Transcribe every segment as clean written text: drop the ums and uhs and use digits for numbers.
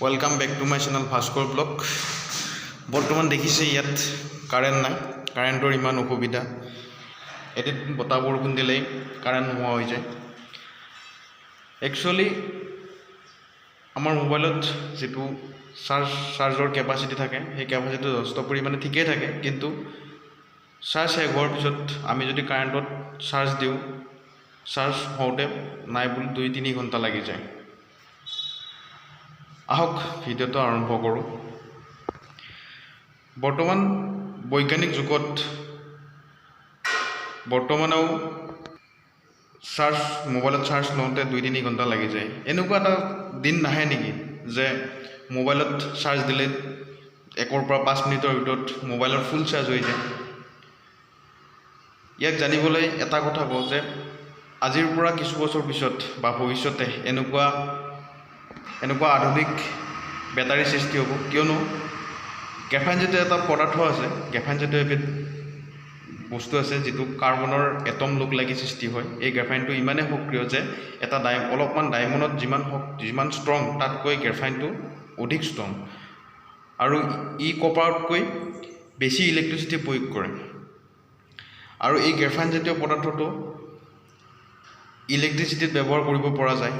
Welcome back to my channel Bhaskar blog. বৰ্তমান দেখিছে ইয়াত কাৰেণ্ট নাই, কাৰেণ্টৰ ইমান অসুবিধা। এদিন বতাহ বৰষুণ দিলেই কাৰেণ্ট নোহোৱা হৈ যায়। একচুৱেলি আমাৰ মোবাইলত যিটো চাৰ্জৰ কেপাচিটি থাকে সেই কেপাচিটি যথেষ্ট পৰিমাণে ঠিকেই থাকে, কিন্তু চাৰ্জ শেষ হোৱাৰ পিছত আমি যদি কাৰেণ্টত চাৰ্জ দিওঁ, চাৰ্জ হওঁতে নাই বুলি 2-3 ঘণ্টা লাগি যায়। আহক ভিডিঅ'টো আৰম্ভ কৰোঁ। বৰ্তমান বৈজ্ঞানিক যুগত বৰ্তমানেও মোবাইলত চাৰ্জ লওঁতে 2-3 ঘণ্টা লাগি যায়। এনেকুৱা এটা দিন নাহে নেকি যে মোবাইলত চাৰ্জ দিলে 1 পৰা 5 মিনিটৰ ভিতৰত মোবাইলৰ ফুল চাৰ্জ হৈ যায়? ইয়াক জানিবলৈ এটা কথা কওঁ যে আজিৰ পৰা কিছু বছৰ পিছত বা ভৱিষ্যতে এনেকুৱা আধুনিক বেটাৰী সৃষ্টি হ'ব, কিয়নো গ্ৰেফাইন জাতীয় এটা পদাৰ্থ আছে, গ্ৰেফাইন জাতীয় এবিধ বস্তু আছে যিটো কাৰ্বনৰ এটম লগ লাগি সৃষ্টি হয়। এই গ্ৰেফাইনটো ইমানেই সক্ৰিয় যে এটা অলপমান ডায়মণ্ডত যিমান ষ্ট্ৰং তাতকৈ গ্ৰেফাইনটো অধিক ষ্ট্ৰং, আৰু ই কপাৰতকৈ বেছি ইলেক্ট্ৰিচিটি প্ৰয়োগ কৰে। আৰু এই গ্ৰেফাইন জাতীয় পদাৰ্থটো ইলেক্ট্ৰিচিটিত ব্যৱহাৰ কৰিব পৰা যায়।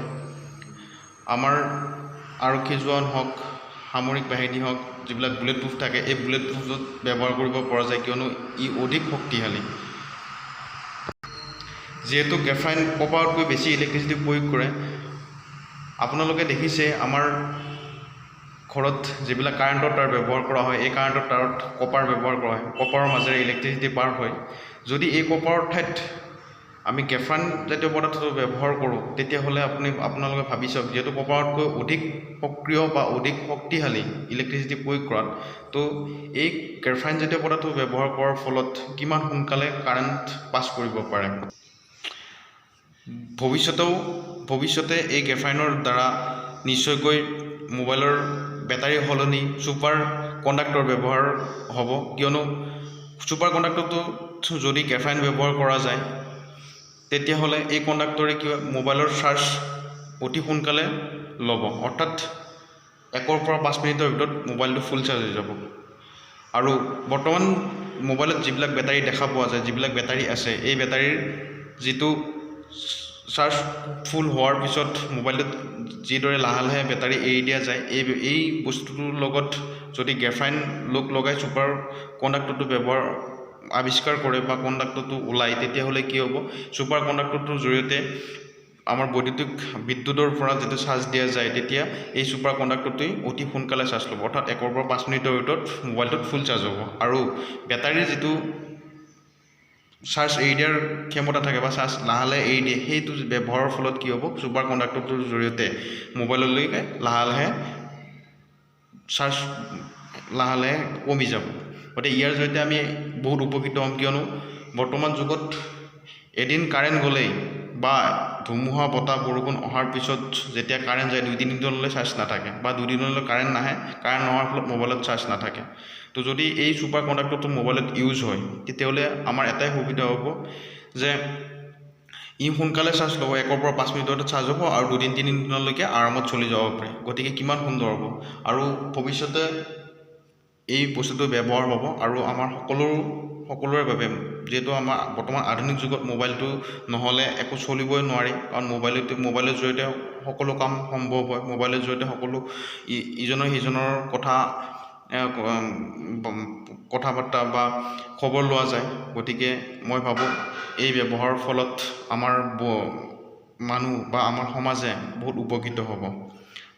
আমাৰ আৰক্ষী জোৱান হওক, সামৰিক বাহিনী হওক, যিবিলাক বুলেট প্ৰুফ থাকে এই বুলেট প্ৰুফত ব্যৱহাৰ কৰিব পৰা যায়, কিয়নো ই অধিক শক্তিশালী। যিহেতু গ্ৰেফাইন কপাৰতকৈ বেছি ইলেক্ট্ৰিচিটি প্ৰয়োগ কৰে, আপোনালোকে দেখিছে আমাৰ ঘৰত যিবিলাক কাৰেণ্টৰ তাঁৰ ব্যৱহাৰ কৰা হয়, এই কাৰেণ্টৰ তাঁৰত কপাৰ ব্যৱহাৰ কৰা হয়, কপাৰৰ মাজেৰে ইলেক্ট্ৰিচিটি পাৰ হয়। যদি এই কপাৰৰ ঠাইত আমি গ্ৰেফাইন জাতীয় পদাৰ্থটো ব্যৱহাৰ কৰোঁ, তেতিয়াহ'লে আপোনালোকে ভাবি চাওক, যিহেতু কপাৰতকৈ অধিক সক্ৰিয় বা অধিক শক্তিশালী ইলেক্ট্ৰিচিটি প্ৰয়োগ কৰাত, তো এই গ্ৰেফাইন জাতীয় পদাৰ্থ ব্যৱহাৰ কৰাৰ ফলত কিমান সোনকালে কাৰেণ্ট পাছ কৰিব পাৰে। ভৱিষ্যতে এই গ্ৰেফাইনৰ দ্বাৰা নিশ্চয়কৈ মোবাইলৰ বেটাৰী সলনি ছুপাৰ কণ্ডাক্টৰ ব্যৱহাৰ হ'ব, কিয়নো ছুপাৰ কণ্ডাক্টৰটো যদি গ্ৰেফাইন ব্যৱহাৰ কৰা যায়, তেতিয়াহ'লে এই কণ্ডাক্টৰে কি হয়, মোবাইলৰ চাৰ্জ অতি সোনকালে ল'ব, অৰ্থাৎ 1 পৰা 5 মিনিটৰ ভিতৰত মোবাইলটো ফুল চাৰ্জ হৈ যাব। আৰু বৰ্তমান মোবাইলত যিবিলাক বেটাৰী দেখা পোৱা যায়, যিবিলাক বেটাৰী আছে, এই বেটাৰীৰ যিটো চাৰ্জ ফুল হোৱাৰ পিছত মোবাইলটোত যিদৰে লাহে লাহে বেটাৰী এৰি দিয়া যায়, এই বস্তুটোৰ লগত যদি গ্ৰেফাইন লগাই ছুপাৰ কণ্ডাক্টৰটো আৱিষ্কাৰ কৰে বা কণ্ডাক্টৰটো ওলায়, তেতিয়াহ'লে কি হ'ব, ছুপাৰ কণ্ডাক্টৰটোৰ জৰিয়তে আমাৰ বিদ্যুতৰ পৰা যেতিয়া চাৰ্জ দিয়া যায়, তেতিয়া এই ছুপাৰ কণ্ডাক্টৰটোৱে অতি সোনকালে চাৰ্জ ল'ব, অৰ্থাৎ 1 পৰা 5 মিনিটৰ ভিতৰত মোবাইলটোত ফুল চাৰ্জ হ'ব। আৰু বেটাৰীৰ যিটো চাৰ্জ এৰি দিয়াৰ ক্ষমতা থাকে বা চাৰ্জ লাহে লাহে এৰি দিয়ে, সেইটো ব্যৱহাৰৰ ফলত কি হ'ব, ছুপাৰ কণ্ডাক্টৰটোৰ জৰিয়তে মোবাইললৈকে লাহে লাহে চাৰ্জ কমি যাব। গতিকে ইয়াৰ জৰিয়তে আমি বহুত উপকৃত হ'ম, কিয়নো বৰ্তমান যুগত এদিন কাৰেণ্ট গ'লেই বা ধুমুহা বতাহ বৰষুণ অহাৰ পিছত যেতিয়া কাৰেণ্ট যায়, 2-3 দিনলৈ চাৰ্জ নাথাকে, বা 2 দিনলৈ কাৰেণ্ট নাহে, কাৰেণ্ট নোহোৱাৰ ফলত মোবাইলত চাৰ্জ নাথাকে। তো যদি এই ছুপাৰ কণ্ডাক্টৰটো মোবাইলত ইউজ হয়, তেতিয়াহ'লে আমাৰ এটাই সুবিধা হ'ব যে ই সোনকালে চাৰ্জ ল'ব, 1 পৰা 5 মিনিটতে চাৰ্জ হ'ব, আৰু 2-3 দিনলৈকে আৰামত চলি যাব পাৰে। গতিকে কিমান সুন্দৰ হ'ব। আৰু ভৱিষ্যতে এই বস্তুটো ব্যৱহাৰ হ'ব, আৰু আমাৰ সকলোৰে বাবে, যিহেতু আমাৰ বৰ্তমান আধুনিক যুগত মোবাইলটো নহ'লে একো চলিবই নোৱাৰি, কাৰণ মোবাইলৰ জৰিয়তে সকলো কাম সম্ভৱ হয়, মোবাইলৰ জৰিয়তে সকলো ইজনে সিজনৰ কথা বাৰ্তা বা খবৰ লোৱা যায়। গতিকে মই ভাবোঁ এই ব্যৱহাৰৰ ফলত আমাৰ মানুহ বা আমাৰ সমাজে বহুত উপকৃত হ'ব।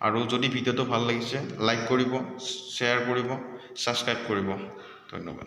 আৰু যদি ভিডিঅ'টো ভাল লাগিছে, লাইক কৰিব, শ্বেয়াৰ কৰিব, ছাবস্ক্ৰাইব কৰিব। ধন্যবাদ।